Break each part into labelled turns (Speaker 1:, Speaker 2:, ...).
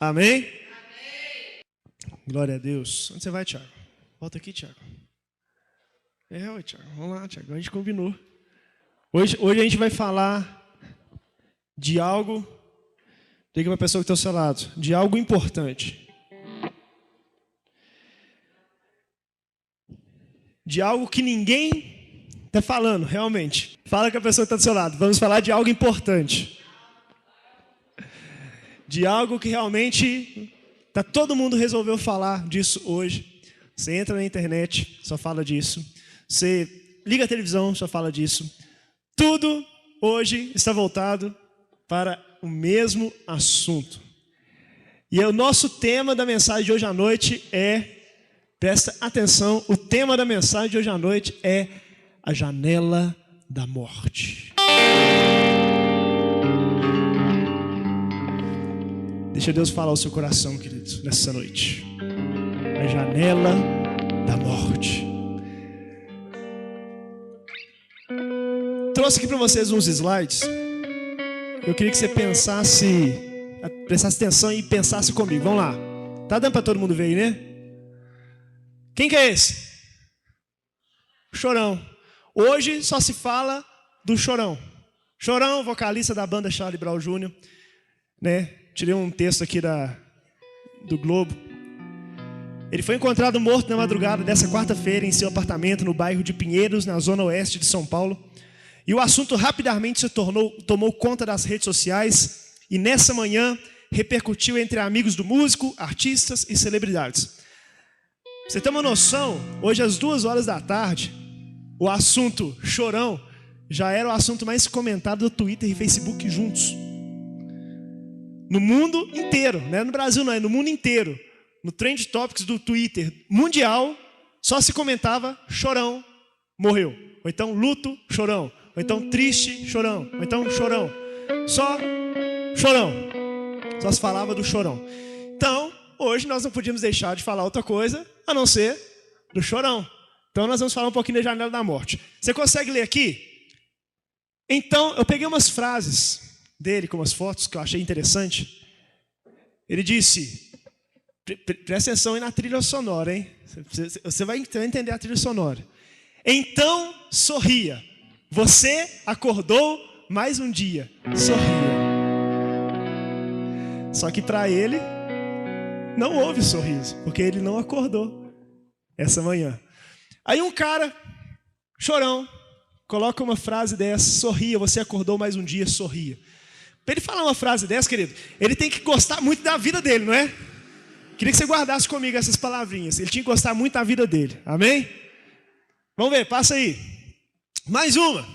Speaker 1: Amém? Amém? Glória a Deus. Onde você vai, Tiago? Volta aqui, Tiago. Tiago. Vamos lá, Tiago. A gente combinou. Hoje a gente vai falar de algo. Diga para a pessoa que está ao seu lado. De algo importante. De algo que ninguém está falando, realmente. Fala com a pessoa que está do seu lado. Vamos falar de algo importante. De algo que realmente todo mundo resolveu falar disso hoje. Você entra na internet, só fala disso. Você liga a televisão, só fala disso. Tudo hoje está voltado para o mesmo assunto. E o nosso tema da mensagem de hoje à noite presta atenção, o tema da mensagem de hoje à noite é a janela da morte. Deixa Deus falar ao seu coração, querido, nessa noite. A janela da morte. Trouxe aqui para vocês uns slides. Eu queria que você prestasse atenção e pensasse comigo. Vamos lá. Tá dando para todo mundo ver aí, né? Quem que é esse? O Chorão. Hoje só se fala do Chorão. Chorão, vocalista da banda Charlie Brown Jr., né? Tirei um texto aqui do Globo. Ele foi encontrado morto na madrugada dessa quarta-feira em seu apartamento no bairro de Pinheiros, na zona oeste de São Paulo. E o assunto rapidamente tomou conta das redes sociais e nessa manhã repercutiu entre amigos do músico, artistas e celebridades. Pra você ter uma noção, hoje às 2h da tarde, o assunto Chorão já era o assunto mais comentado do Twitter e Facebook juntos. No mundo inteiro, não é no Brasil não, é no mundo inteiro. No Trend Topics do Twitter mundial, só se comentava Chorão morreu. Ou então luto, Chorão. Ou então triste, Chorão. Ou então Chorão. Só Chorão. Só se falava do Chorão. Então, hoje nós não podíamos deixar de falar outra coisa, a não ser do Chorão. Então nós vamos falar um pouquinho da janela da morte. Você consegue ler aqui? Então, eu peguei umas frases dele com umas fotos que eu achei interessante. Ele disse, presta atenção aí na trilha sonora, hein? Você vai entender a trilha sonora. Então sorria, você acordou mais um dia, sorria. Só que para ele não houve sorriso, porque ele não acordou essa manhã. Aí um cara, Chorão, coloca uma frase dessa, sorria, você acordou mais um dia, sorria. Para ele falar uma frase dessa, querido, ele tem que gostar muito da vida dele, não é? Queria que você guardasse comigo essas palavrinhas. Ele tinha que gostar muito da vida dele. Amém? Vamos ver, passa aí. Mais uma.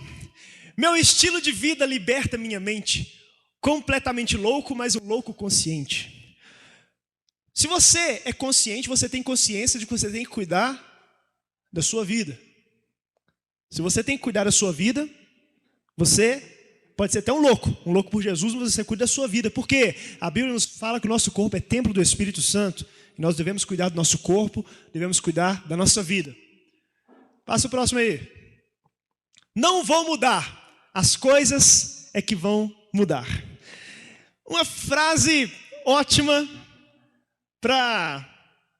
Speaker 1: Meu estilo de vida liberta minha mente. Completamente louco, mas um louco consciente. Se você é consciente, você tem consciência de que você tem que cuidar da sua vida. Se você tem que cuidar da sua vida, você pode ser até um louco por Jesus, mas você cuida da sua vida. Por quê? A Bíblia nos fala que o nosso corpo é templo do Espírito Santo. E nós devemos cuidar do nosso corpo, devemos cuidar da nossa vida. Passa o próximo aí. Não vou mudar, as coisas é que vão mudar. Uma frase ótima para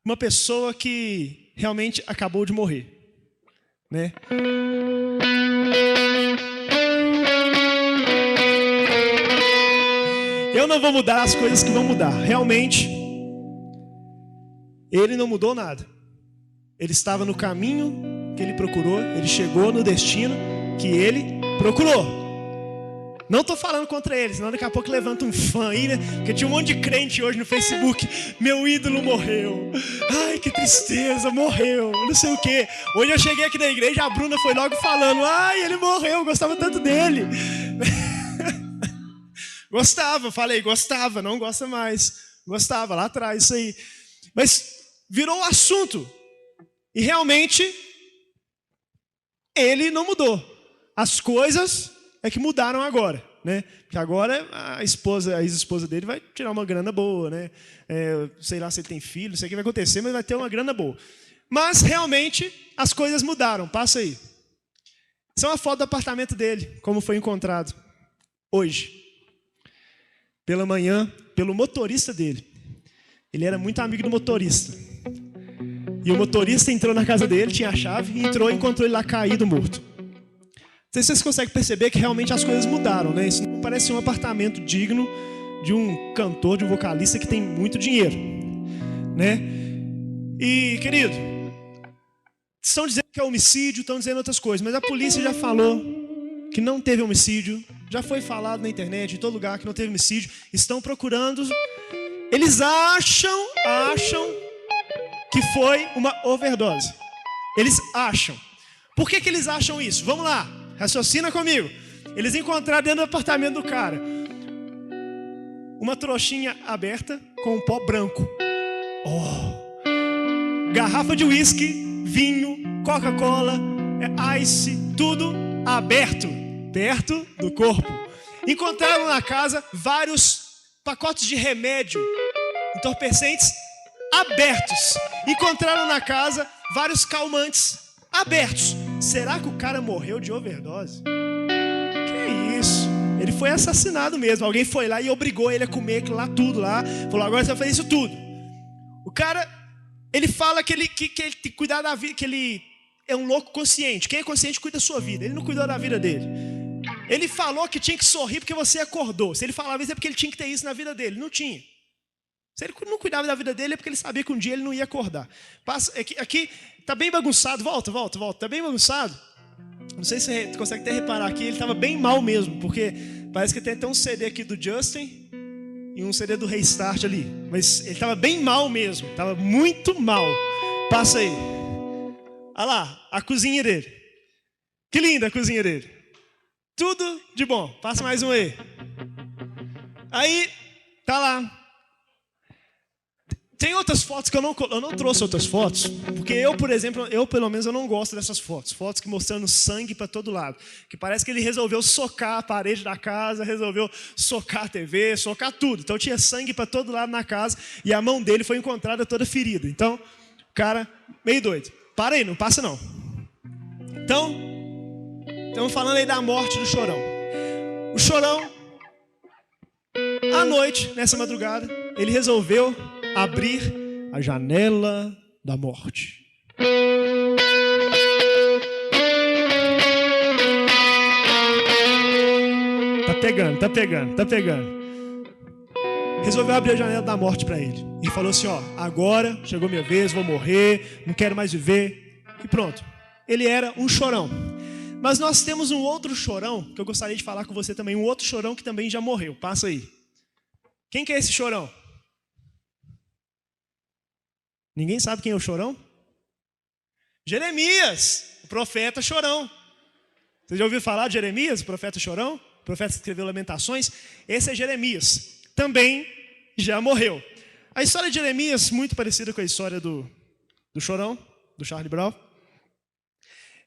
Speaker 1: uma pessoa que realmente acabou de morrer, né? Eu não vou mudar as coisas que vão mudar. Realmente, ele não mudou nada. Ele estava no caminho que ele procurou, ele chegou no destino que ele procurou. Não estou falando contra ele, senão daqui a pouco levanta um fã aí, né? Porque tinha um monte de crente hoje no Facebook. Meu ídolo morreu. Ai, que tristeza, morreu. Não sei o quê. Hoje eu cheguei aqui na igreja, a Bruna foi logo falando. Ai, ele morreu, eu gostava tanto dele. Gostava, falei, gostava, não gosta mais. Gostava, lá atrás, isso aí. Mas virou o assunto. E realmente, ele não mudou. As coisas é que mudaram agora, né? Porque agora a ex-esposa dele vai tirar uma grana boa, né? Sei lá se ele tem filho, não sei o que vai acontecer, mas vai ter uma grana boa. Mas realmente as coisas mudaram. Passa aí. Essa é uma foto do apartamento dele, como foi encontrado hoje. Pela manhã, pelo motorista dele. ele era muito amigo do motorista. E o motorista entrou na casa dele, tinha a chave, entrou e encontrou ele lá caído, morto. Não sei se vocês conseguem perceber que realmente as coisas mudaram, né? Isso não parece um apartamento digno de um cantor, de um vocalista que tem muito dinheiro, né? E, querido, estão dizendo que é homicídio, estão dizendo outras coisas, mas a polícia já falou que não teve homicídio, já foi falado na internet, em todo lugar, que não teve homicídio. Estão procurando, eles acham que foi uma overdose. Eles acham. Por que eles acham isso? Vamos lá, raciocina comigo. Eles encontraram dentro do apartamento do cara uma trouxinha aberta com um pó branco. Garrafa de uísque, vinho, Coca-Cola, ice, tudo aberto, perto do corpo. Encontraram na casa vários pacotes de remédio, entorpecentes, abertos. Encontraram na casa vários calmantes, abertos. Será que o cara morreu de overdose? Que isso? Ele foi assassinado mesmo. Alguém foi lá e obrigou ele a comer aquilo lá, tudo lá. Falou, agora você vai fazer isso tudo. O cara, ele fala que ele tem que cuidar da vida, que ele é um louco consciente. Quem é consciente cuida da sua vida. Ele não cuidou da vida dele. Ele falou que tinha que sorrir porque você acordou. Se ele falava isso é porque ele tinha que ter isso na vida dele. Não tinha. Se ele não cuidava da vida dele é porque ele sabia que um dia ele não ia acordar. Aqui tá bem bagunçado. Volta. Tá bem bagunçado. Não sei se você consegue até reparar aqui. Ele estava bem mal mesmo. Porque parece que tem até um CD aqui do Justin e um CD do Restart ali. Mas ele estava bem mal mesmo. Estava muito mal. Passa aí. Olha lá, a cozinha dele. Que linda a cozinha dele. Tudo de bom. Passa mais um aí. Aí, tá lá. Tem outras fotos que eu não trouxe outras fotos, porque por exemplo, pelo menos eu não gosto dessas fotos. Fotos que mostrando sangue para todo lado. Que parece que ele resolveu socar a parede da casa, resolveu socar a TV, socar tudo. Então tinha sangue para todo lado na casa e a mão dele foi encontrada toda ferida. Então, o cara, meio doido. Para aí, não passa não. Então, estamos falando aí da morte do Chorão. O Chorão, à noite, nessa madrugada, ele resolveu abrir a janela da morte. Tá pegando. Resolveu abrir a janela da morte para ele. E falou assim, agora chegou minha vez, vou morrer, não quero mais viver. E pronto. Ele era um chorão. Mas nós temos um outro chorão, que eu gostaria de falar com você também, um outro chorão que também já morreu. Passa aí. Quem que é esse chorão? Ninguém sabe quem é o chorão? Jeremias, o profeta chorão. Você já ouviu falar de Jeremias, o profeta chorão? O profeta que escreveu Lamentações? Esse é Jeremias. Também já morreu. A história de Jeremias, muito parecida com a história do chorão, do Charlie Brown.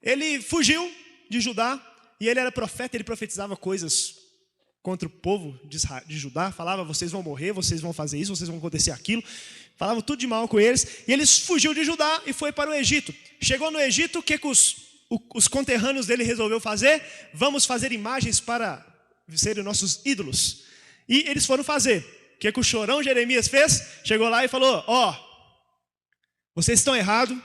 Speaker 1: Ele fugiu de Judá e ele era profeta, ele profetizava coisas contra o povo de Judá, falava, vocês vão morrer, vocês vão fazer isso, vocês vão acontecer aquilo, falava tudo de mal com eles, e eles fugiu de Judá e foi para o Egito. Chegou no Egito, o que os conterrâneos dele resolveu fazer? Vamos fazer imagens para serem nossos ídolos. E eles foram fazer. O que o chorão Jeremias fez? Chegou lá e falou, vocês estão errados,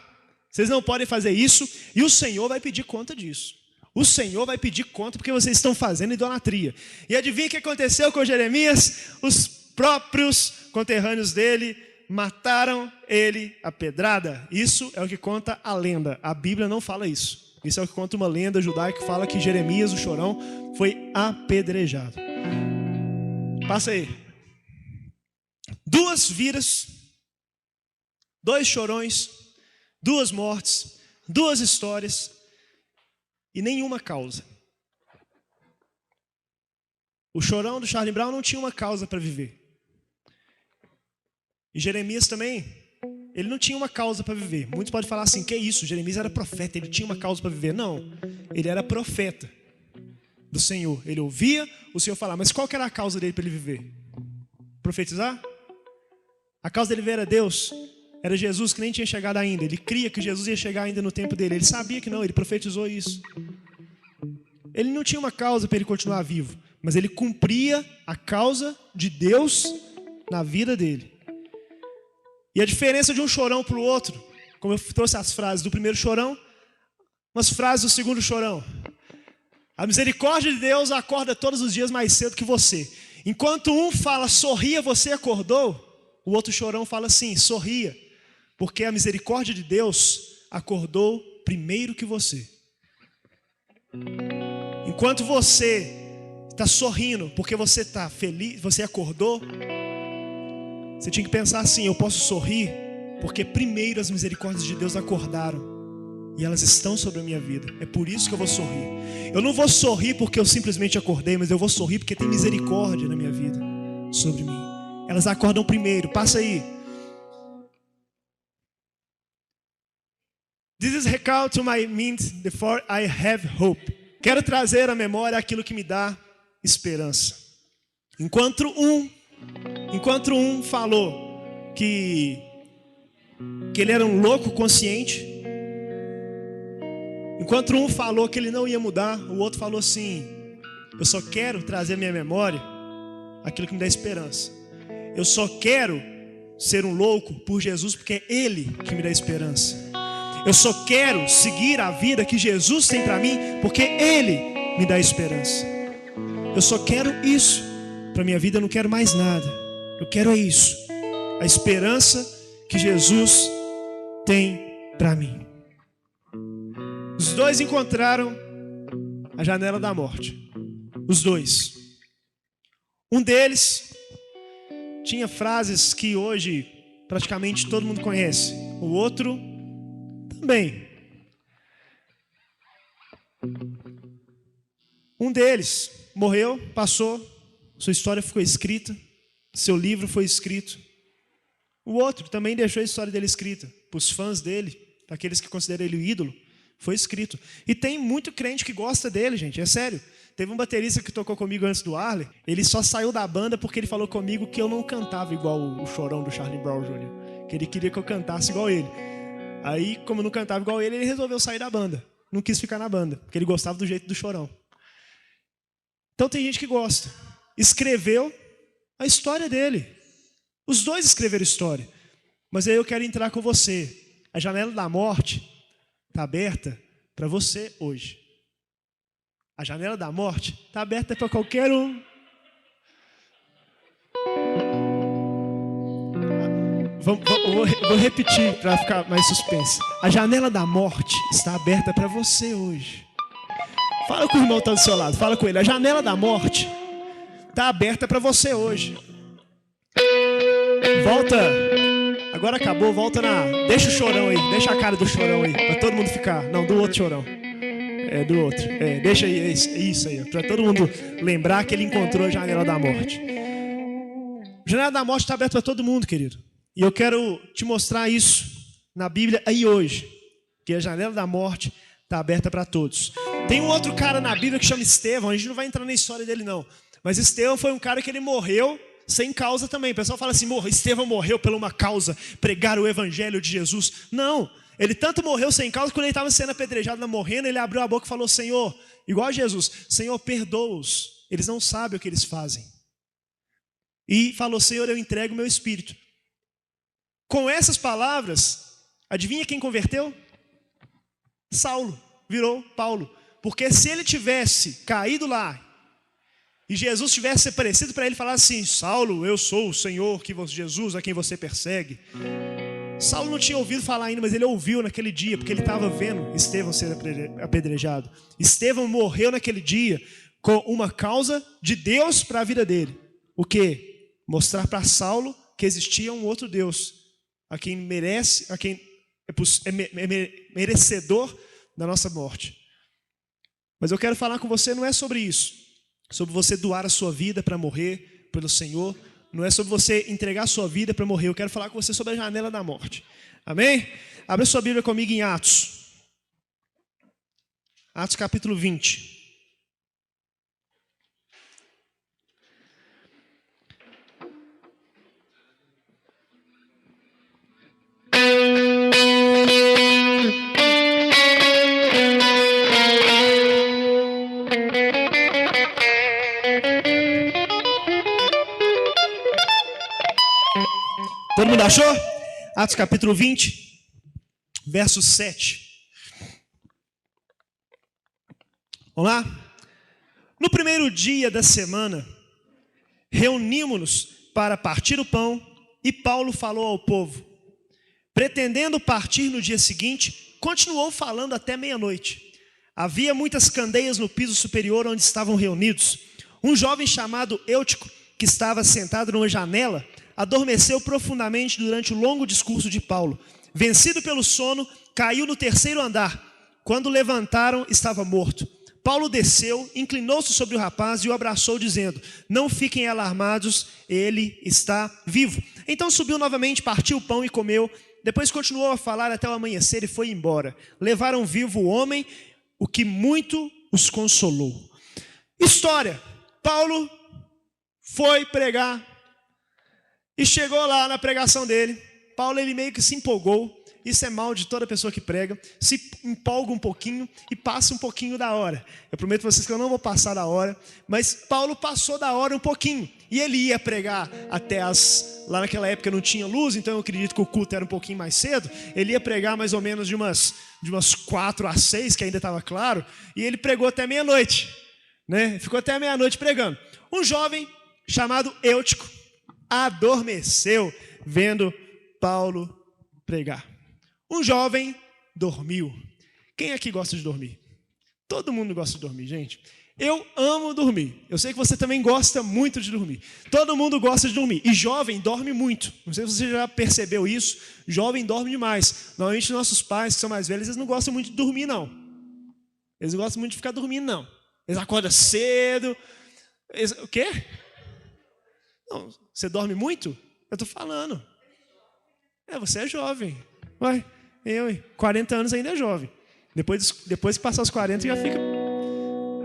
Speaker 1: vocês não podem fazer isso, e o Senhor vai pedir conta disso. O Senhor vai pedir conta porque vocês estão fazendo idolatria. E adivinha o que aconteceu com Jeremias? Os próprios conterrâneos dele mataram ele a pedrada. Isso é o que conta a lenda. A Bíblia não fala isso. Isso é o que conta uma lenda judaica que fala que Jeremias, o chorão, foi apedrejado. Passa aí. 2 vidas, 2 chorões, 2 mortes, 2 histórias e nenhuma causa. O chorão do Charlie Brown não tinha uma causa para viver. E Jeremias também, ele não tinha uma causa para viver. Muitos podem falar assim, que isso? Jeremias era profeta, ele tinha uma causa para viver. Não, ele era profeta do Senhor. Ele ouvia o Senhor falar, mas qual que era a causa dele para ele viver? Profetizar? A causa dele ver era Deus. Era Jesus que nem tinha chegado ainda. Ele cria que Jesus ia chegar ainda no tempo dele. Ele sabia que não, ele profetizou isso. Ele não tinha uma causa para ele continuar vivo, mas ele cumpria a causa de Deus na vida dele. E a diferença de um chorão para o outro, como eu trouxe as frases do primeiro chorão, umas frases do segundo chorão. A misericórdia de Deus acorda todos os dias mais cedo que você. Enquanto um fala, sorria, você acordou, o outro chorão fala assim, sorria, porque a misericórdia de Deus acordou primeiro que você. Enquanto você está sorrindo, porque você está feliz, você acordou, você tinha que pensar assim, eu posso sorrir, porque primeiro as misericórdias de Deus acordaram. E elas estão sobre a minha vida. É por isso que eu vou sorrir. Eu não vou sorrir porque eu simplesmente acordei, mas eu vou sorrir porque tem misericórdia na minha vida sobre mim. Elas acordam primeiro. Passa aí. This is recall to my mind before I have hope. Quero trazer à memória aquilo que me dá esperança. Enquanto um falou que ele era um louco consciente, enquanto um falou que ele não ia mudar, o outro falou assim, eu só quero trazer à minha memória aquilo que me dá esperança. Eu só quero ser um louco por Jesus porque é Ele que me dá esperança. Eu só quero seguir a vida que Jesus tem para mim porque Ele me dá esperança. Eu só quero isso para minha vida, eu não quero mais nada. Eu quero é isso, a esperança que Jesus tem para mim. Os dois encontraram a janela da morte. Os dois. Um deles tinha frases que hoje praticamente todo mundo conhece. O outro também. Um deles morreu, passou, sua história ficou escrita, seu livro foi escrito. O outro também deixou a história dele escrita. Para os fãs dele, para aqueles que consideram ele o ídolo, foi escrito. E tem muito crente que gosta dele, gente, é sério. Teve um baterista que tocou comigo antes do Arley, ele só saiu da banda porque ele falou comigo que eu não cantava igual o Chorão do Charlie Brown Jr., que ele queria que eu cantasse igual ele. Aí, como eu não cantava igual ele resolveu sair da banda. Não quis ficar na banda, porque ele gostava do jeito do Chorão. Então tem gente que gosta. Escreveu a história dele. Os dois escreveram história. Mas aí eu quero entrar com você. A janela da morte está aberta para você hoje. A janela da morte está aberta para qualquer um. Vou repetir para ficar mais suspense. A janela da morte está aberta para você hoje. Fala com o irmão que está do seu lado. Fala com ele. A janela da morte está aberta para você hoje. Volta. Agora acabou. Volta na... Deixa o chorão aí. Deixa a cara do chorão aí. Para todo mundo ficar. Não, do outro chorão. É, do outro. É, deixa aí. Isso aí. Para todo mundo lembrar que ele encontrou a janela da morte. A janela da morte está aberta para todo mundo, querido. E eu quero te mostrar isso na Bíblia aí hoje. Que a janela da morte está aberta para todos. Tem um outro cara na Bíblia que chama Estevão. A gente não vai entrar na história dele não. Mas Estevão foi um cara que ele morreu sem causa também. O pessoal fala assim, Estevão morreu por uma causa, pregar o evangelho de Jesus. Não, ele tanto morreu sem causa, quando ele estava sendo apedrejado, morrendo, ele abriu a boca e falou, Senhor, igual a Jesus, Senhor, perdoa-os, eles não sabem o que eles fazem. E falou, Senhor, eu entrego o meu espírito. Com essas palavras, adivinha quem converteu? Saulo, virou Paulo. Porque se ele tivesse caído lá, e Jesus tivesse aparecido para ele e falar assim, Saulo, eu sou o Senhor, Jesus a quem você persegue. Saulo não tinha ouvido falar ainda, mas ele ouviu naquele dia, porque ele estava vendo Estevão ser apedrejado. Estevão morreu naquele dia com uma causa de Deus para a vida dele. O quê? Mostrar para Saulo que existia um outro Deus, a quem merece, a quem é merecedor da nossa morte. Mas eu quero falar com você, não é sobre isso. Sobre você doar a sua vida para morrer pelo Senhor. Não é sobre você entregar a sua vida para morrer. Eu quero falar com você sobre a janela da morte. Amém? Abra sua Bíblia comigo em Atos. Atos capítulo 20. Todo mundo achou? Atos capítulo 20, verso 7. Vamos lá? No primeiro dia da semana, reunimos-nos para partir o pão, e Paulo falou ao povo. Pretendendo partir no dia seguinte, continuou falando até meia-noite. Havia muitas candeias no piso superior onde estavam reunidos. Um jovem chamado Eutico, que estava sentado numa janela, adormeceu profundamente durante o longo discurso de Paulo. Vencido pelo sono, caiu no terceiro andar. Quando levantaram, estava morto. Paulo desceu, inclinou-se sobre o rapaz e o abraçou, dizendo: não fiquem alarmados, ele está vivo. Então subiu novamente, partiu o pão e comeu. Depois continuou a falar até o amanhecer e foi embora. Levaram vivo o homem, o que muito os consolou. História: Paulo foi pregar e chegou lá na pregação dele. Paulo, ele meio que se empolgou. Isso é mal de toda pessoa que prega. Se empolga um pouquinho e passa um pouquinho da hora. Eu prometo a vocês que eu não vou passar da hora, mas Paulo passou da hora um pouquinho. E ele ia pregar até lá naquela época não tinha luz, então eu acredito que o culto era um pouquinho mais cedo. Ele ia pregar mais ou menos de umas 4 às 6, que ainda estava claro. E ele pregou até meia-noite, né? Ficou até meia-noite pregando. Um jovem chamado Eutico adormeceu vendo Paulo pregar. Um jovem dormiu. Quem aqui gosta de dormir? Todo mundo gosta de dormir, gente. Eu amo dormir. Eu sei que você também gosta muito de dormir. Todo mundo gosta de dormir. E jovem dorme muito. Não sei se você já percebeu isso. Jovem dorme demais. Normalmente nossos pais, que são mais velhos, eles não gostam muito de dormir, não. Eles não gostam muito de ficar dormindo, não. Eles acordam cedo. O quê? Não, você dorme muito? Eu estou falando. Você é jovem. Ué, 40 anos ainda é jovem. Depois que passar os 40 já fica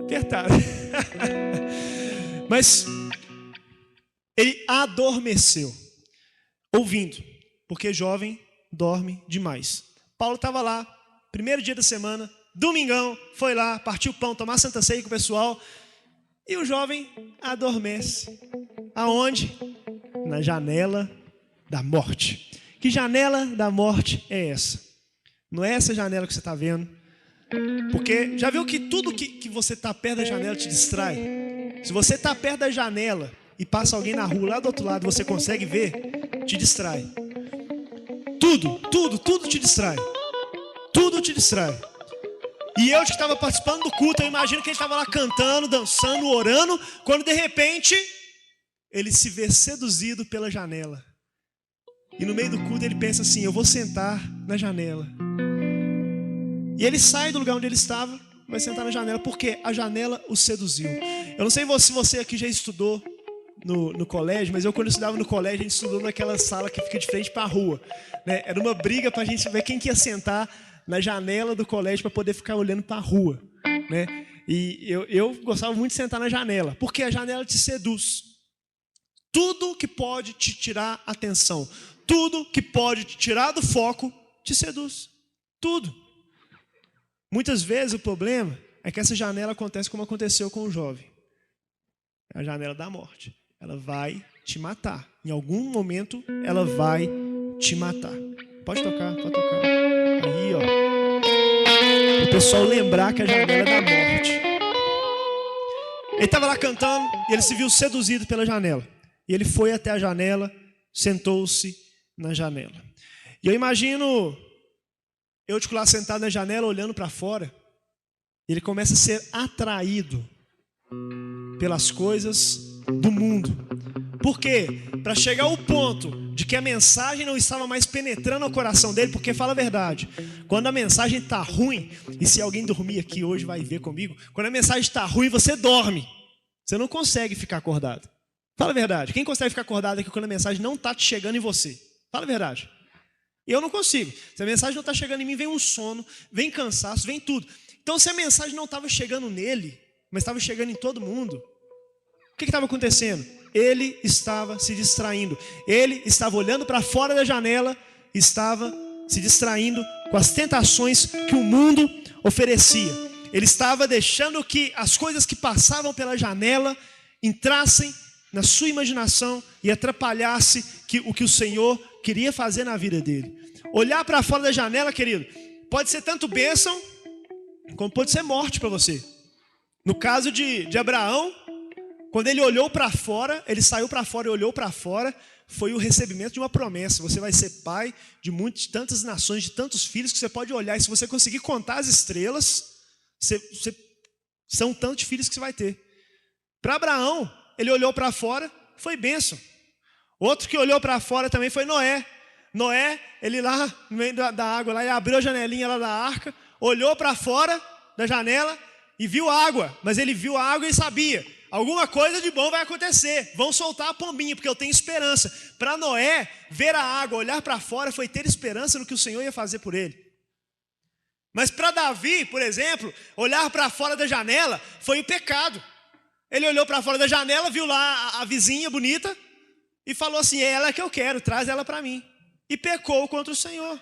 Speaker 1: apertado. Mas ele adormeceu, ouvindo, porque jovem dorme demais. Paulo estava lá, primeiro dia da semana, domingão, foi lá, partiu o pão, tomar Santa Ceia com o pessoal, e o jovem adormece. Aonde? Na janela da morte. Que janela da morte é essa? Não é essa janela que você está vendo. Porque já viu que tudo que você está perto da janela te distrai? Se você está perto da janela e passa alguém na rua lá do outro lado, você consegue ver, te distrai. Tudo te distrai. Tudo te distrai. E eu que estava participando do culto, eu imagino que ele estava lá cantando, dançando, orando, quando de repente ele se vê seduzido pela janela. E no meio do culto ele pensa assim: eu vou sentar na janela. E ele sai do lugar onde ele estava, vai sentar na janela, porque a janela o seduziu. Eu não sei se você aqui já estudou no colégio, mas eu quando estudava no colégio, a gente estudou naquela sala que fica de frente para a rua, né? Era uma briga para a gente ver quem que ia sentar na janela do colégio para poder ficar olhando para a rua, né? E eu gostava muito de sentar na janela, porque a janela te seduz. Tudo que pode te tirar a atenção, tudo que pode te tirar do foco, te seduz. Tudo. Muitas vezes o problema é que essa janela acontece como aconteceu com o jovem. É a janela da morte. Ela vai te matar. Em algum momento, ela vai te matar. Pode tocar, pode tocar. Aí, ó. O pessoal lembrar que a janela é da morte. Ele estava lá cantando e ele se viu seduzido pela janela. E ele foi até a janela, sentou-se na janela. E eu imagino eu lá sentado na janela, olhando para fora. Ele começa a ser atraído pelas coisas do mundo. Por quê? Para chegar ao ponto de que a mensagem não estava mais penetrando o coração dele, porque fala a verdade, quando a mensagem está ruim, e se alguém dormir aqui hoje vai ver comigo, quando a mensagem está ruim, você dorme. Você não consegue ficar acordado. Fala a verdade. Quem consegue ficar acordado aqui quando a mensagem não está te chegando em você? Fala a verdade. Eu não consigo. Se a mensagem não está chegando em mim, vem um sono, vem cansaço, vem tudo. Então, se a mensagem não estava chegando nele, mas estava chegando em todo mundo, o que estava acontecendo? Ele estava se distraindo. Ele estava olhando para fora da janela, estava se distraindo com as tentações que o mundo oferecia. Ele estava deixando que as coisas que passavam pela janela entrassem na sua imaginação e atrapalhasse o que o Senhor queria fazer na vida dele. Olhar para fora da janela, querido, pode ser tanto bênção, como pode ser morte para você. No caso de Abraão, quando ele olhou para fora, ele saiu para fora e olhou para fora, foi o recebimento de uma promessa. Você vai ser pai de tantas nações, de tantos filhos, que você pode olhar, e se você conseguir contar as estrelas, são tantos filhos que você vai ter. Para Abraão, ele olhou para fora, foi bênção. Outro que olhou para fora também foi Noé. Noé, ele lá no meio da água, lá, ele abriu a janelinha lá da arca, olhou para fora da janela e viu água. Mas ele viu a água e sabia, alguma coisa de bom vai acontecer, vão soltar a pombinha, porque eu tenho esperança. Para Noé, ver a água, olhar para fora, foi ter esperança no que o Senhor ia fazer por ele. Mas para Davi, por exemplo, olhar para fora da janela foi o pecado. Ele olhou para fora da janela, viu lá a vizinha bonita e falou assim: é ela que eu quero, traz ela para mim. E pecou contra o Senhor.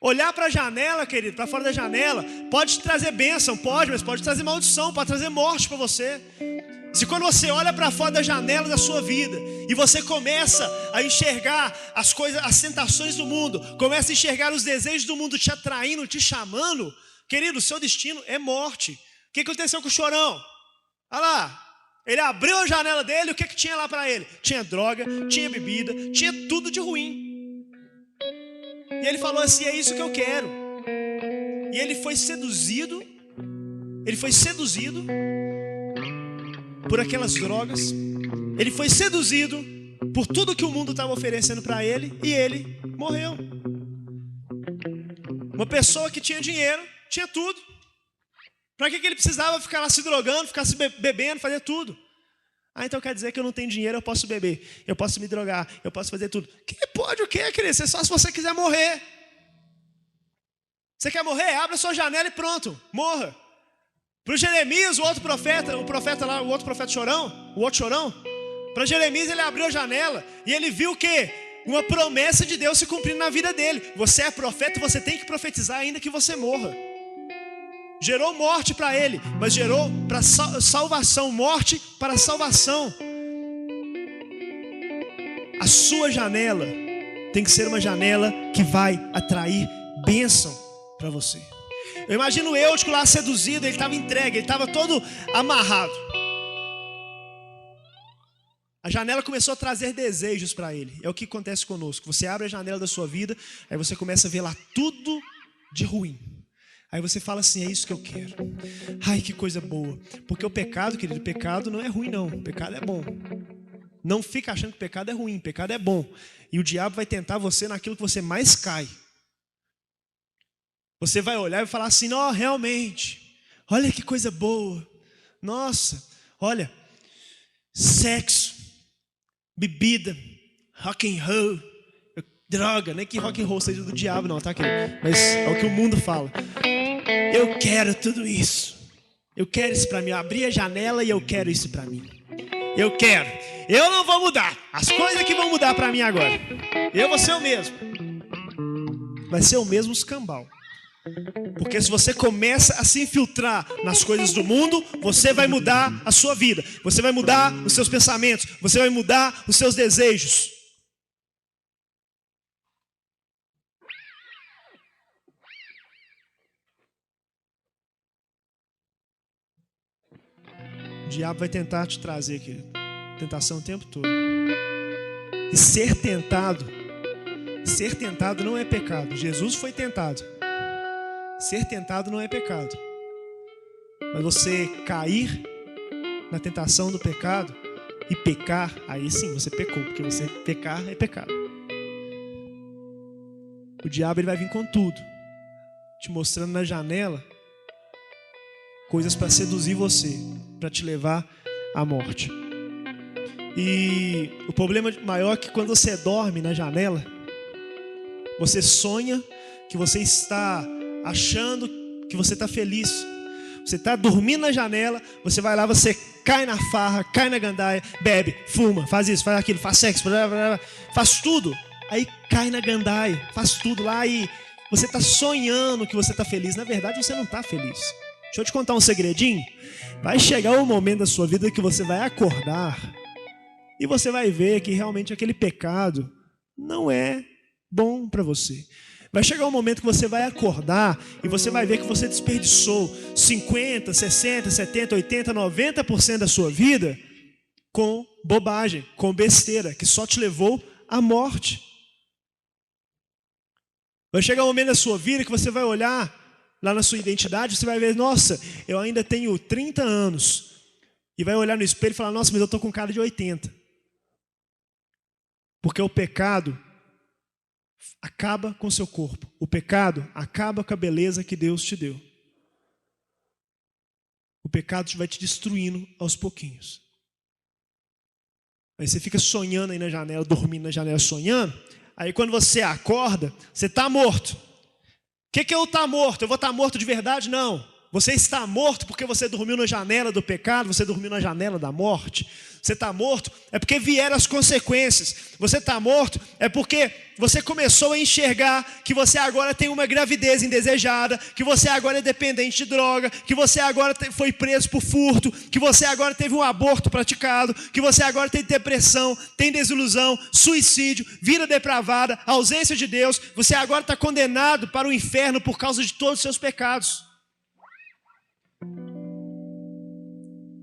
Speaker 1: Olhar para a janela, querido, para fora da janela, pode te trazer bênção, pode, mas pode trazer maldição, pode trazer morte para você. Se quando você olha para fora da janela da sua vida e você começa a enxergar as coisas, as tentações do mundo, começa a enxergar os desejos do mundo te atraindo, te chamando, querido, o seu destino é morte. O que aconteceu com o chorão? Olha lá, ele abriu a janela dele, o que tinha lá para ele? Tinha droga, tinha bebida, tinha tudo de ruim. E ele falou assim: é isso que eu quero. E ele foi seduzido por aquelas drogas, ele foi seduzido por tudo que o mundo estava oferecendo para ele, e ele morreu. Uma pessoa que tinha dinheiro, tinha tudo. Para que ele precisava ficar lá se drogando, ficar se bebendo, fazer tudo? Então quer dizer que eu não tenho dinheiro, eu posso beber, eu posso me drogar, eu posso fazer tudo. Que pode o quê, querido? É só se você quiser morrer. Você quer morrer? Abre a sua janela e pronto, morra. Para Jeremias, o outro profeta chorão, o outro chorão, para Jeremias ele abriu a janela e ele viu o quê? Uma promessa de Deus se cumprindo na vida dele. Você é profeta, você tem que profetizar ainda que você morra. Gerou morte para ele, mas gerou para salvação, morte para salvação. A sua janela tem que ser uma janela que vai atrair bênção para você. Eu imagino o Eutico lá seduzido, ele estava entregue, ele estava todo amarrado. A janela começou a trazer desejos para ele. É o que acontece conosco. Você abre a janela da sua vida, aí você começa a ver lá tudo de ruim. Aí você fala assim: é isso que eu quero. Ai, que coisa boa. Porque o pecado, querido, o pecado não é ruim não. O pecado é bom. Não fica achando que o pecado é ruim, o pecado é bom. E o diabo vai tentar você naquilo que você mais cai. Você vai olhar e falar assim: não, realmente, olha que coisa boa. Nossa, olha, sexo, bebida, rock and roll, droga, nem que rock and roll seja do diabo não, tá, querido? Mas é o que o mundo fala. Eu quero tudo isso. Eu quero isso para mim. Eu abri a janela e eu quero isso para mim. Eu quero. Eu não vou mudar. As coisas que vão mudar para mim agora. Eu vou ser o mesmo. Vai ser o mesmo escambau. Porque se você começa a se infiltrar nas coisas do mundo, você vai mudar a sua vida. Você vai mudar os seus pensamentos. Você vai mudar os seus desejos. O diabo vai tentar te trazer, querido, tentação o tempo todo. E ser tentado não é pecado. Jesus foi tentado. Ser tentado não é pecado. Mas você cair na tentação do pecado e pecar, aí sim você pecou, porque você pecar é pecado. O diabo ele vai vir com tudo, te mostrando na janela coisas para seduzir você, para te levar à morte. E o problema maior é que quando você dorme na janela, você sonha que você está achando que você está feliz. Você está dormindo na janela, você vai lá, você cai na farra, cai na gandaia, bebe, fuma, faz isso, faz aquilo, faz sexo, faz tudo. Aí cai na gandaia, faz tudo lá e você está sonhando que você está feliz. Na verdade, você não está feliz. Deixa eu te contar um segredinho. Vai chegar um momento da sua vida que você vai acordar E você vai ver que realmente aquele pecado não é bom para você. Vai chegar um momento que você vai acordar e você vai ver que você desperdiçou 50, 60, 70, 80, 90% da sua vida com bobagem, com besteira, que só te levou à morte. Vai chegar um momento da sua vida que você vai olhar lá na sua identidade, você vai ver, nossa, eu ainda tenho 30 anos. E vai olhar no espelho e falar, nossa, mas eu estou com cara de 80. Porque o pecado acaba com o seu corpo. O pecado acaba com a beleza que Deus te deu. O pecado vai te destruindo aos pouquinhos. Aí você fica sonhando aí na janela, dormindo na janela, sonhando. Aí quando você acorda, você está morto. O que é eu estar morto? Eu vou estar morto de verdade? Não. Você está morto porque você dormiu na janela do pecado, você dormiu na janela da morte. Você está morto é porque vieram as consequências. Você está morto é porque você começou a enxergar que você agora tem uma gravidez indesejada, que você agora é dependente de droga, que você agora foi preso por furto, que você agora teve um aborto praticado, que você agora tem depressão, tem desilusão, suicídio, vida depravada, ausência de Deus. Você agora está condenado para o inferno por causa de todos os seus pecados.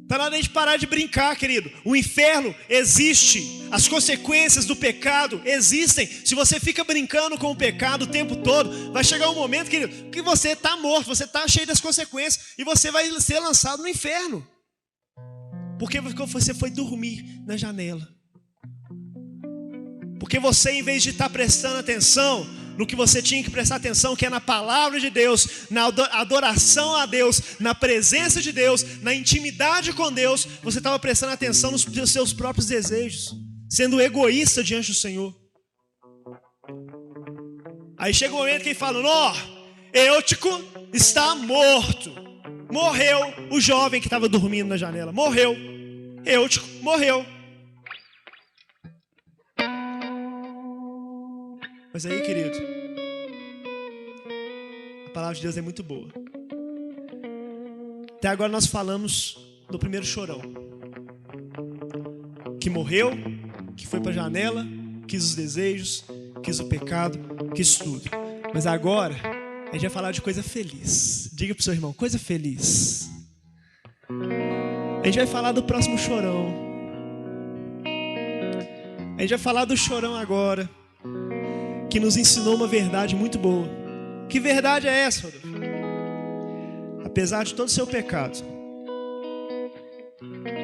Speaker 1: Está na hora de a gente parar de brincar, querido. O inferno existe. As consequências do pecado existem. Se você fica brincando com o pecado o tempo todo, vai chegar um momento, querido, que você está morto, você está cheio das consequências e você vai ser lançado no inferno. Porque você foi dormir na janela. Porque você, em vez de estar prestando atenção no que você tinha que prestar atenção, que é na palavra de Deus, na adoração a Deus, na presença de Deus, na intimidade com Deus, você estava prestando atenção nos seus próprios desejos, sendo egoísta diante do Senhor. Aí chega um momento que ele fala, ó, Eutico está morto. Morreu o jovem que estava dormindo na janela. Morreu. Eutico morreu. Mas aí, querido, a palavra de Deus é muito boa. Até agora nós falamos do primeiro chorão, que morreu, que foi para a janela, quis os desejos, quis o pecado, quis tudo. Mas agora a gente vai falar de coisa feliz. Diga para o seu irmão, coisa feliz. A gente vai falar do próximo chorão. A gente vai falar do chorão agora, que nos ensinou uma verdade muito boa. Que verdade é essa, Rodolfo? Apesar de todo o seu pecado,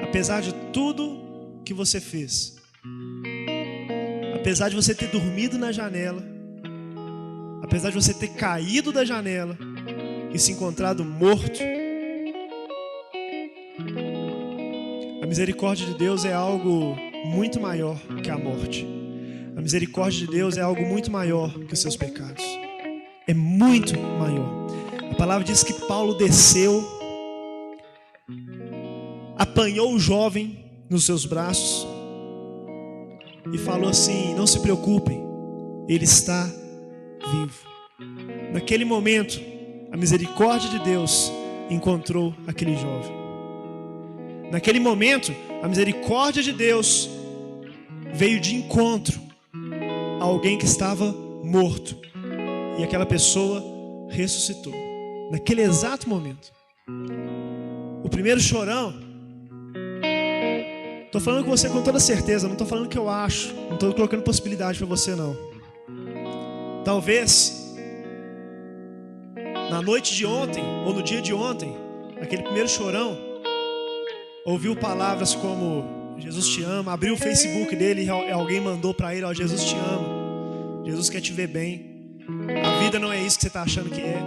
Speaker 1: apesar de tudo que você fez, apesar de você ter dormido na janela, apesar de você ter caído da janela e se encontrado morto, a misericórdia de Deus é algo muito maior que a morte. A misericórdia de Deus é algo muito maior que os seus pecados. É muito maior. A palavra diz que Paulo desceu, apanhou o jovem nos seus braços e falou assim, não se preocupem, ele está vivo. Naquele momento, a misericórdia de Deus encontrou aquele jovem. Naquele momento, a misericórdia de Deus veio de encontro a alguém que estava morto. E aquela pessoa ressuscitou. Naquele exato momento. O primeiro chorão. Estou falando com você com toda certeza. Não estou falando que eu acho. Não estou colocando possibilidade para você não. Talvez na noite de ontem ou no dia de ontem, aquele primeiro chorão ouviu palavras como Jesus te ama, abriu o Facebook dele e alguém mandou para ele, ó, Jesus te ama, Jesus quer te ver bem, a vida não é isso que você está achando que é.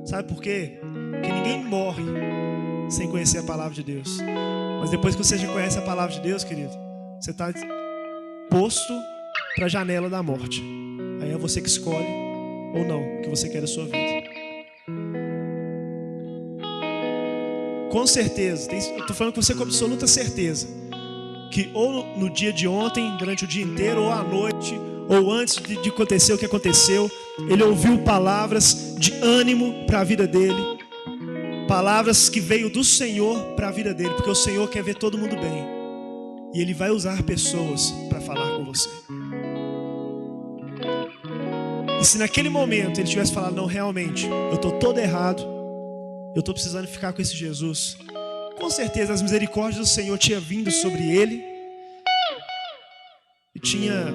Speaker 1: Sabe por quê? Porque ninguém morre sem conhecer a palavra de Deus. Mas depois que você já conhece a palavra de Deus, querido, você está posto para a janela da morte. Aí é você que escolhe ou não o que você quer da sua vida. Com certeza, eu estou falando com você com absoluta certeza, que ou no dia de ontem, durante o dia inteiro, ou à noite, ou antes de acontecer o que aconteceu, ele ouviu palavras de ânimo para a vida dele, palavras que veio do Senhor para a vida dele, porque o Senhor quer ver todo mundo bem. E Ele vai usar pessoas para falar com você. E se naquele momento Ele tivesse falado, não, realmente, eu estou todo errado, eu estou precisando ficar com esse Jesus, com certeza as misericórdias do Senhor tinham vindo sobre Ele e tinha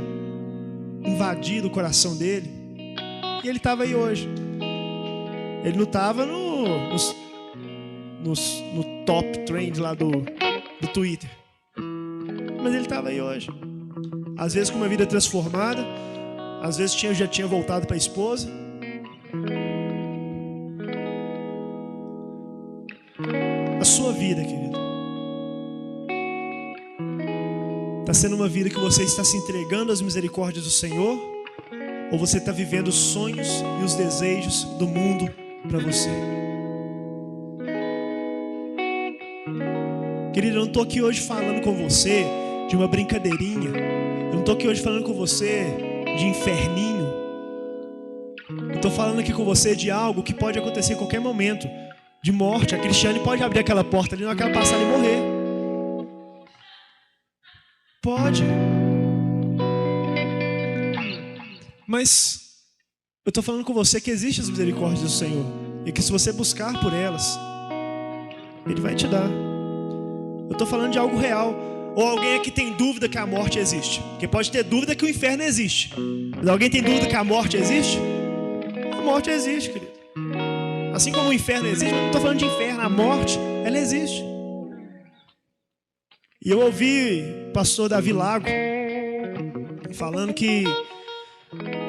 Speaker 1: invadido o coração dele. E ele estava aí hoje. Ele não estava no top trend lá do Twitter, mas ele estava aí hoje. Às vezes com uma vida transformada, às vezes já tinha voltado para a esposa. A sua vida, querido, está sendo uma vida que você está se entregando às misericórdias do Senhor, ou você está vivendo os sonhos e os desejos do mundo para você? Querido, eu não estou aqui hoje falando com você de uma brincadeirinha. Eu não estou aqui hoje falando com você de inferninho. Eu estou falando aqui com você de algo que pode acontecer em qualquer momento. De morte. A Cristiane pode abrir aquela porta ali, na hora que ela passar e morrer. Pode. Mas eu estou falando com você que existem as misericórdias do Senhor. E que se você buscar por elas, Ele vai te dar. Eu estou falando de algo real. Ou alguém aqui tem dúvida que a morte existe? Porque pode ter dúvida que o inferno existe. Mas alguém tem dúvida que a morte existe? A morte existe, querido. Assim como o inferno existe, eu não estou falando de inferno. A morte, ela existe. E eu ouvi o pastor Davi Lago falando que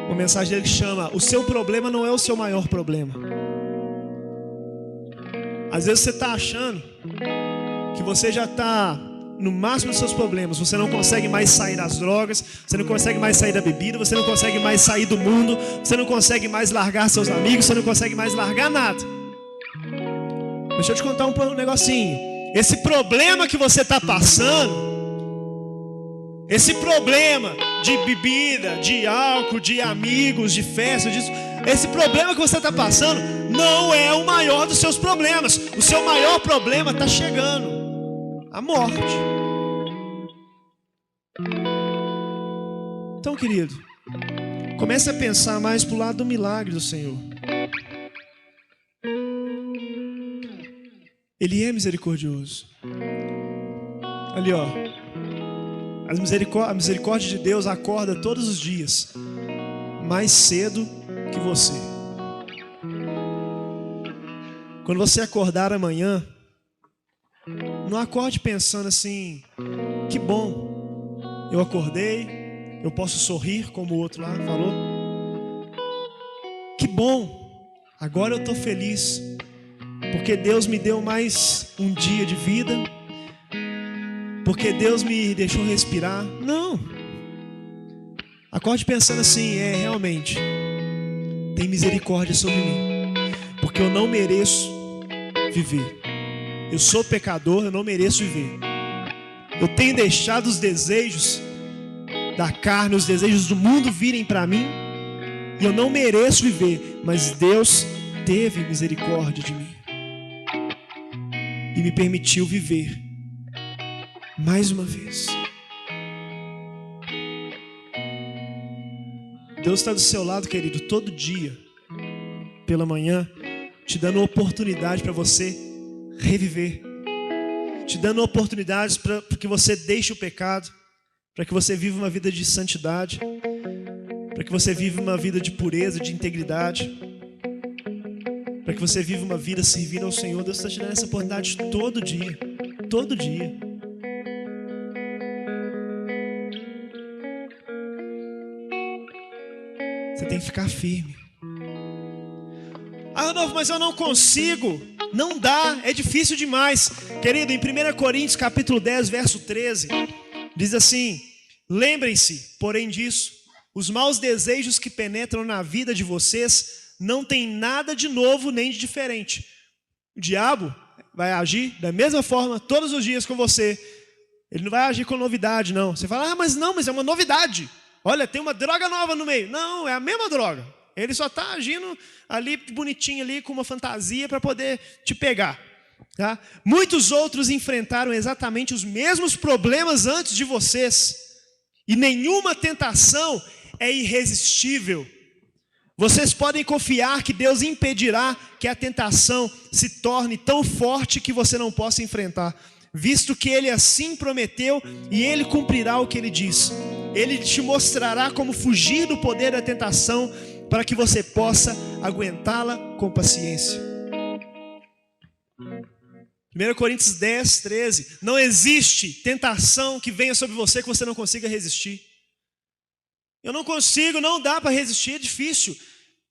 Speaker 1: uma mensagem dele que chama: o seu problema não é o seu maior problema. Às vezes você está achando que você já está no máximo dos seus problemas. Você não consegue mais sair das drogas, você não consegue mais sair da bebida, você não consegue mais sair do mundo, você não consegue mais largar seus amigos, você não consegue mais largar nada. Deixa eu te contar um negocinho. Esse problema que você está passando, esse problema de bebida, de álcool, de amigos, de festa, esse problema que você está passando não é o maior dos seus problemas. O seu maior problema está chegando: a morte. Então, querido, comece a pensar mais pro lado do milagre do Senhor. Ele é misericordioso. Ali, ó. A misericórdia de Deus acorda todos os dias, mais cedo que você. Quando você acordar amanhã, não acorde pensando assim: que bom, eu acordei, eu posso sorrir como o outro lá falou. Que bom, agora eu estou feliz, porque Deus me deu mais um dia de vida, porque Deus me deixou respirar. Não. Acorde pensando assim: realmente, tem misericórdia sobre mim, porque eu não mereço viver. Eu sou pecador, eu não mereço viver. Eu tenho deixado os desejos da carne, os desejos do mundo virem para mim, e eu não mereço viver, mas Deus teve misericórdia de mim e me permitiu viver mais uma vez. Deus está do seu lado, querido, todo dia, pela manhã, te dando oportunidade para você reviver, te dando oportunidades para que você deixe o pecado, para que você viva uma vida de santidade, para que você viva uma vida de pureza, de integridade, para que você viva uma vida servindo ao Senhor. Deus está te dando essa oportunidade todo dia, todo dia. Você tem que ficar firme. Ah, Rodolfo, mas eu não consigo. Não dá, é difícil demais. Querido, em 1 Coríntios capítulo 10, verso 13, diz assim: lembrem-se, porém disso, os maus desejos que penetram na vida de vocês não têm nada de novo nem de diferente. O diabo vai agir da mesma forma todos os dias com você. Ele não vai agir com novidade, não. Você fala: mas é uma novidade. Olha, tem uma droga nova no meio. Não, é a mesma droga. Ele só está agindo ali bonitinho, ali com uma fantasia para poder te pegar. Tá? Muitos outros enfrentaram exatamente os mesmos problemas antes de vocês. E nenhuma tentação é irresistível. Vocês podem confiar que Deus impedirá que a tentação se torne tão forte que você não possa enfrentar, visto que Ele assim prometeu e Ele cumprirá o que Ele diz. Ele te mostrará como fugir do poder da tentação para que você possa aguentá-la com paciência. 1 Coríntios 10, 13. Não existe tentação que venha sobre você que você não consiga resistir. Eu não consigo, não dá para resistir, é difícil.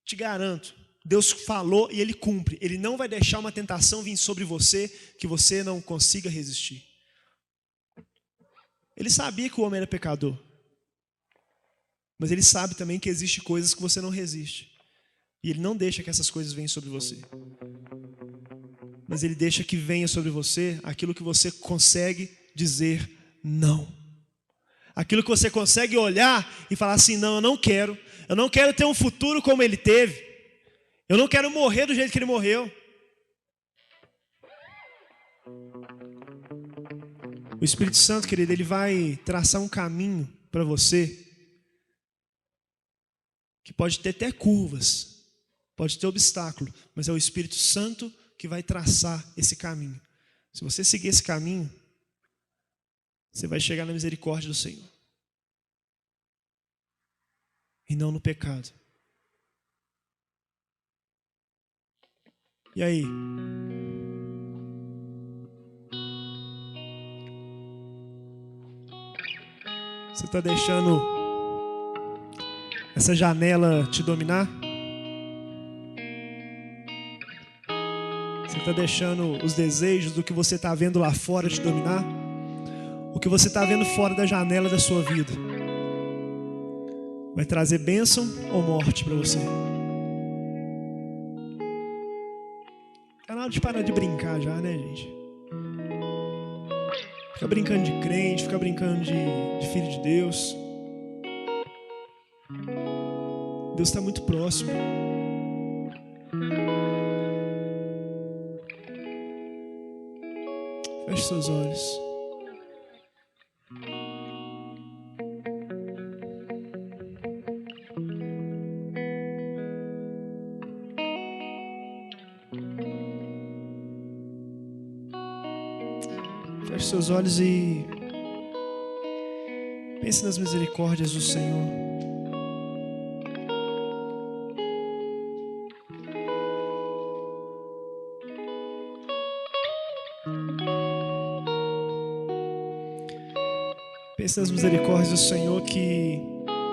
Speaker 1: Te garanto, Deus falou e Ele cumpre. Ele não vai deixar uma tentação vir sobre você que você não consiga resistir. Ele sabia que o homem era pecador. Mas Ele sabe também que existem coisas que você não resiste. E Ele não deixa que essas coisas venham sobre você. Mas Ele deixa que venha sobre você aquilo que você consegue dizer não. Aquilo que você consegue olhar e falar assim, não, eu não quero. Eu não quero ter um futuro como ele teve. Eu não quero morrer do jeito que ele morreu. O Espírito Santo, querido, ele vai traçar um caminho para você que pode ter até curvas, pode ter obstáculo, mas é o Espírito Santo que vai traçar esse caminho. Se você seguir esse caminho, você vai chegar na misericórdia do Senhor. E não no pecado. E aí? Você está deixando essa janela te dominar? Você está deixando os desejos do que você está vendo lá fora te dominar? O que você está vendo fora da janela da sua vida vai trazer bênção ou morte para você? Está na hora de parar de brincar já, né, gente? Fica brincando de crente, fica brincando de filho de Deus. Deus está muito próximo. Feche seus olhos. Feche seus olhos e pense nas misericórdias do Senhor. Pense nas misericórdias do Senhor que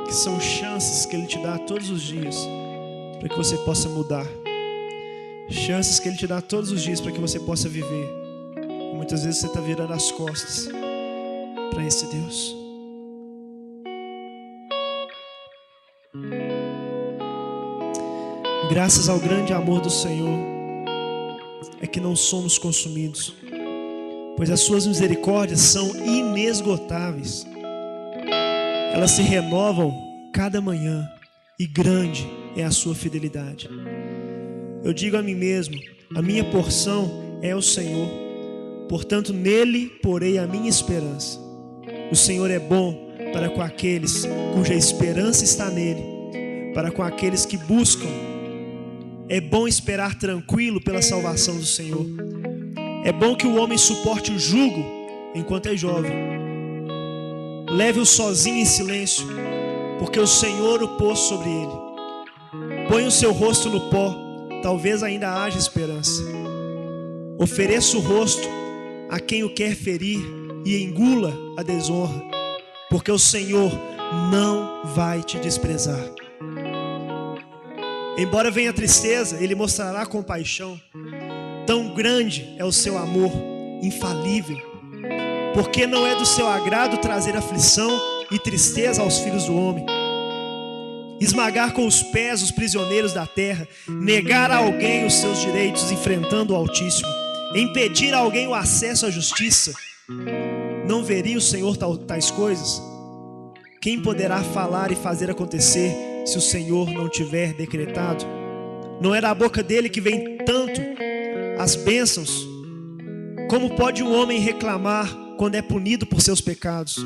Speaker 1: são chances que Ele te dá todos os dias para que você possa mudar. Chances que Ele te dá todos os dias para que você possa viver. Muitas vezes você está virando as costas para esse Deus. Graças ao grande amor do Senhor é que não somos consumidos, pois as suas misericórdias são inesgotáveis. Elas se renovam cada manhã e grande é a sua fidelidade. Eu digo a mim mesmo, a minha porção é o Senhor, portanto nele porei a minha esperança. O Senhor é bom para com aqueles cuja esperança está nele, para com aqueles que buscam. É bom esperar tranquilo pela salvação do Senhor. É bom que o homem suporte o jugo enquanto é jovem. Leve-o sozinho em silêncio, porque o Senhor o pôs sobre ele. Põe o seu rosto no pó, talvez ainda haja esperança. Ofereça o rosto a quem o quer ferir e engula a desonra, porque o Senhor não vai te desprezar. Embora venha a tristeza, Ele mostrará compaixão. Tão grande é o seu amor, infalível, porque não é do seu agrado trazer aflição e tristeza aos filhos do homem. Esmagar com os pés os prisioneiros da terra, negar a alguém os seus direitos enfrentando o Altíssimo, impedir a alguém o acesso à justiça. Não veria o Senhor tais coisas? Quem poderá falar e fazer acontecer se o Senhor não tiver decretado? Não é da boca dele que vem tanto as bênçãos Como pode um homem reclamar quando é punido por seus pecados?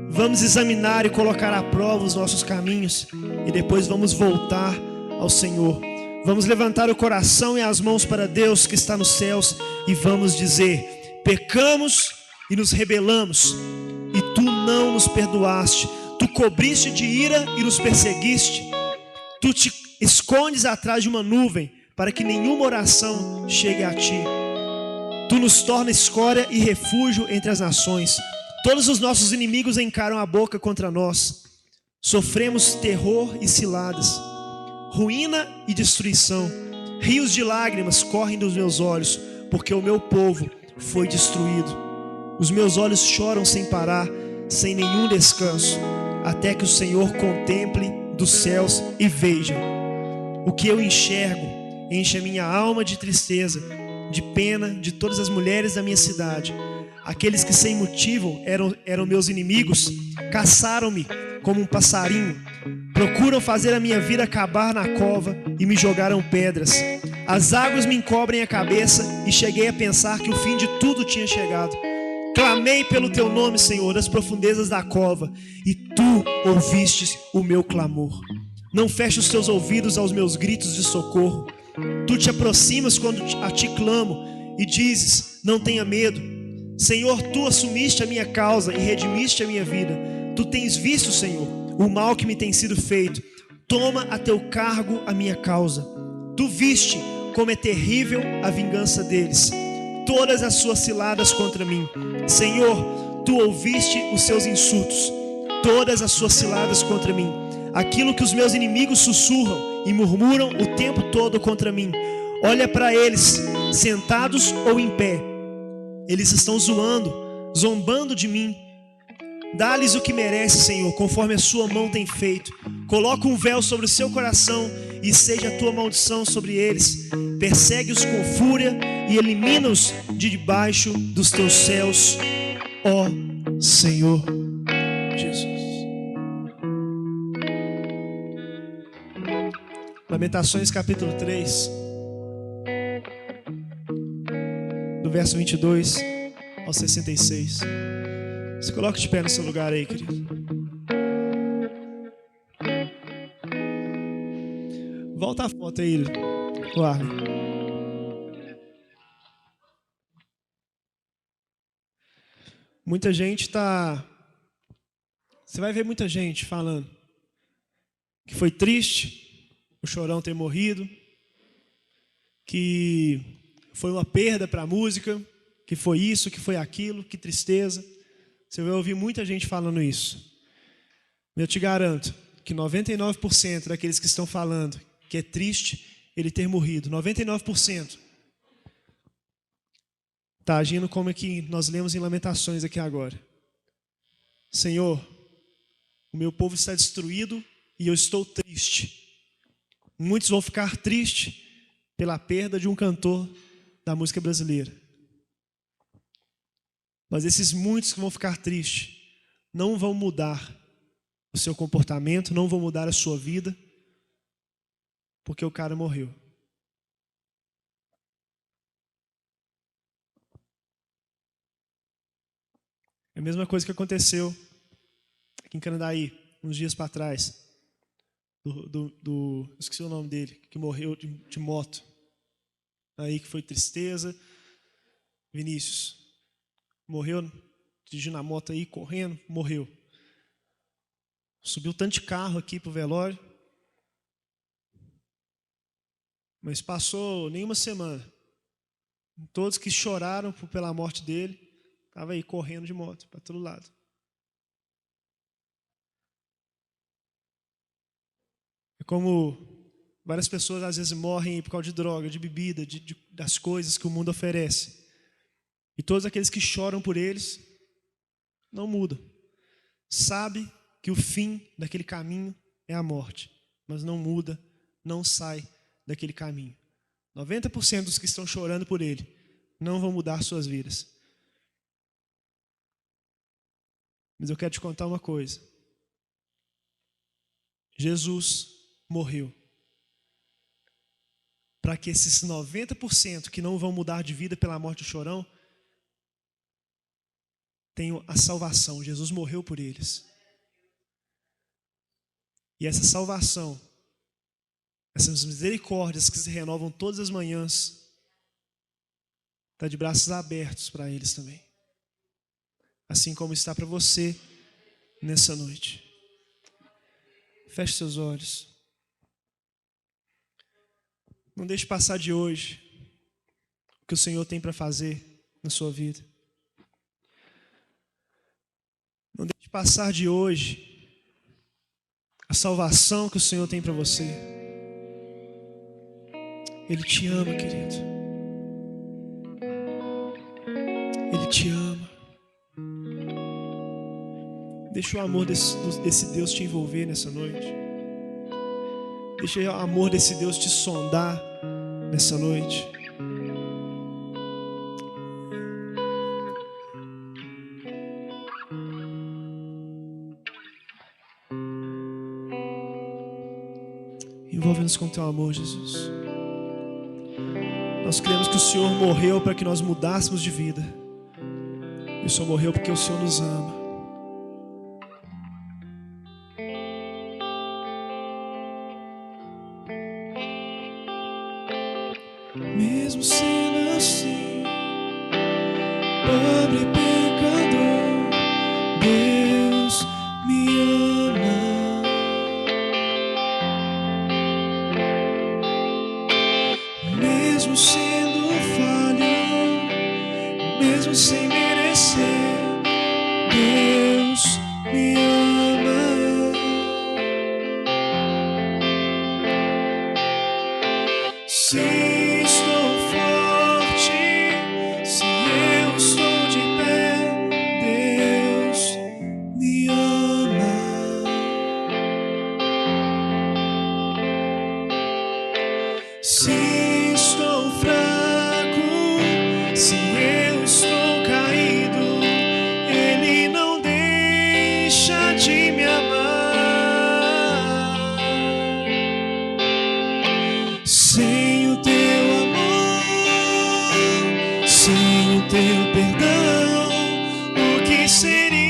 Speaker 1: Vamos examinar e colocar à prova os nossos caminhos e depois vamos voltar ao Senhor. Vamos levantar o coração e as mãos para Deus que está nos céus e vamos dizer: pecamos e nos rebelamos, e tu não nos perdoaste. Tu cobriste de ira e nos perseguiste. Tu te escondes atrás de uma nuvem para que nenhuma oração chegue a ti. Tu nos torna escória e refúgio entre as nações. Todos os nossos inimigos encaram a boca contra nós. Sofremos terror e ciladas, ruína e destruição. Rios de lágrimas correm dos meus olhos, porque o meu povo foi destruído. Os meus olhos choram sem parar, sem nenhum descanso, até que o Senhor contemple dos céus e veja. O que eu enxergo enche a minha alma de tristeza, de pena de todas as mulheres da minha cidade. Aqueles que sem motivo eram meus inimigos, caçaram-me como um passarinho. Procuram fazer a minha vida acabar na cova e me jogaram pedras. As águas me encobrem a cabeça e cheguei a pensar que o fim de tudo tinha chegado. Clamei pelo teu nome, Senhor, das profundezas da cova, e tu ouvistes o meu clamor. Não feche os teus ouvidos aos meus gritos de socorro. Tu te aproximas quando a ti clamo e dizes: não tenha medo. Senhor, tu assumiste a minha causa e redimiste a minha vida. Tu tens visto, Senhor, o mal que me tem sido feito. Toma a teu cargo a minha causa. Tu viste como é terrível a vingança deles, todas as suas ciladas contra mim. Senhor, tu ouviste os seus insultos, todas as suas ciladas contra mim. Aquilo que os meus inimigos sussurram e murmuram o tempo todo contra mim. Olha para eles, sentados ou em pé. Eles estão zoando, zombando de mim. Dá-lhes o que merece, Senhor, conforme a sua mão tem feito. Coloca um véu sobre o seu coração e seja a tua maldição sobre eles. Persegue-os com fúria e elimina-os de debaixo dos teus céus, ó Senhor Jesus. Lamentações capítulo 3, do verso 22 ao 66. Se coloca de pé no seu lugar aí, querido. Volta a foto aí, Guarda. Muita gente tá... Você vai ver muita gente falando que foi triste o Chorão ter morrido, que foi uma perda para a música, que foi isso, que foi aquilo, que tristeza. Você vai ouvir muita gente falando isso. Eu te garanto que 99% daqueles que estão falando que é triste ele ter morrido, 99%, está agindo como é que nós lemos em Lamentações aqui agora. Senhor, o meu povo está destruído e eu estou triste. Muitos vão ficar tristes pela perda de um cantor da música brasileira. Mas esses muitos que vão ficar tristes não vão mudar o seu comportamento, não vão mudar a sua vida, porque o cara morreu. É a mesma coisa que aconteceu aqui em Canandaí, uns dias para trás. Esqueci o nome dele, que morreu de moto. Aí que foi tristeza. Vinícius morreu dirigindo a moto aí, correndo, morreu. Subiu tanto de carro aqui pro velório. Mas passou nem uma semana. Todos que choraram pela morte dele, estavam aí correndo de moto para todo lado. É como várias pessoas às vezes morrem por causa de droga, de bebida, das coisas que o mundo oferece. E todos aqueles que choram por eles não mudam. Sabe que o fim daquele caminho é a morte, mas não muda, não sai daquele caminho. 90% dos que estão chorando por ele não vão mudar suas vidas. Mas eu quero te contar uma coisa. Jesus morreu para que esses 90% que não vão mudar de vida pela morte do chorão têm a salvação. Jesus morreu por eles. E essa salvação, essas misericórdias que se renovam todas as manhãs, está de braços abertos para eles também. Assim como está para você nessa noite. Feche seus olhos. Não deixe passar de hoje o que o Senhor tem para fazer na sua vida. Não deixe passar de hoje a salvação que o Senhor tem para você. Ele te ama, querido. Ele te ama. Deixa o amor desse Deus te envolver nessa noite. Deixa o amor desse Deus te sondar nessa noite. Envolve-nos com teu amor, Jesus. Nós cremos que o Senhor morreu para que nós mudássemos de vida. E o Senhor morreu porque o Senhor nos ama. Mesmo sendo assim, pobre pecador, Deus me ama. Mesmo sendo falho, mesmo sem merecer, Deus me ama. Sim. Se estou fraco, se eu estou caído, Ele não deixa de me amar. Sem o teu amor, sem o teu perdão, o que seria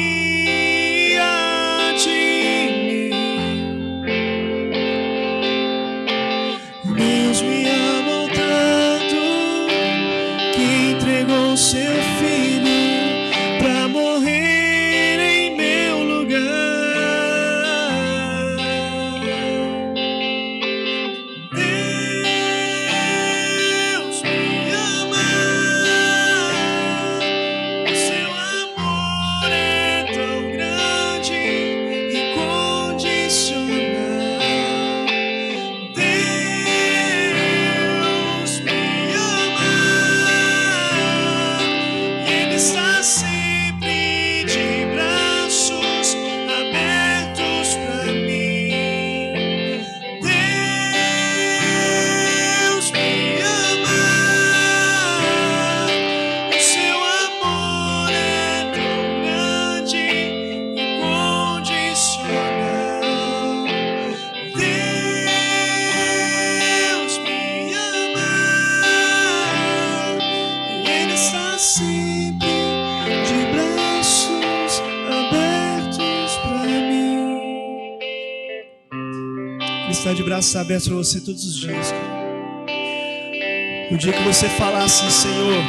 Speaker 1: de mim? Deus me amou tanto que entregou seu filho para morrer em meu lugar. Deus me ama, o seu amor é tão grande e incondicional. Está sempre de braços abertos para mim. Deus me ama, o seu amor é tão grande e incondicional. Deus me ama, e Ele está sempre de braços abertos para mim. Ele está de braços abertos para você todos os dias, cara. O dia que você falar assim: Senhor,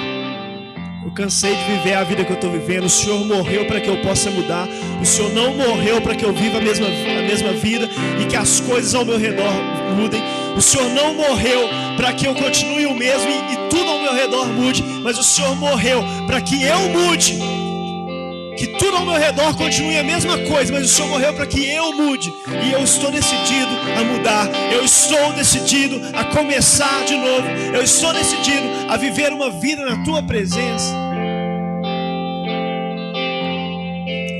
Speaker 1: eu cansei de viver a vida que eu estou vivendo, o Senhor morreu para que eu possa mudar, o Senhor não morreu para que eu viva a mesma vida e que as coisas ao meu redor mudem. O Senhor não morreu para que eu continue o mesmo e tudo ao meu redor mude, mas o Senhor morreu para que eu mude, que tudo ao meu redor continue a mesma coisa, mas o Senhor morreu para que eu mude. E eu estou decidido a mudar, eu estou decidido a começar de novo, eu estou decidido a viver uma vida na Tua presença.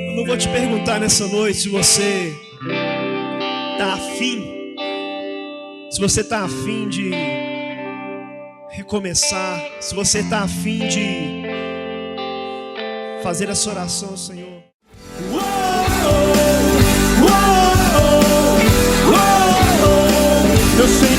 Speaker 1: Eu não vou te perguntar nessa noite se você está afim, se você está afim de recomeçar, se você está afim de fazer essa oração ao Senhor. Eu sei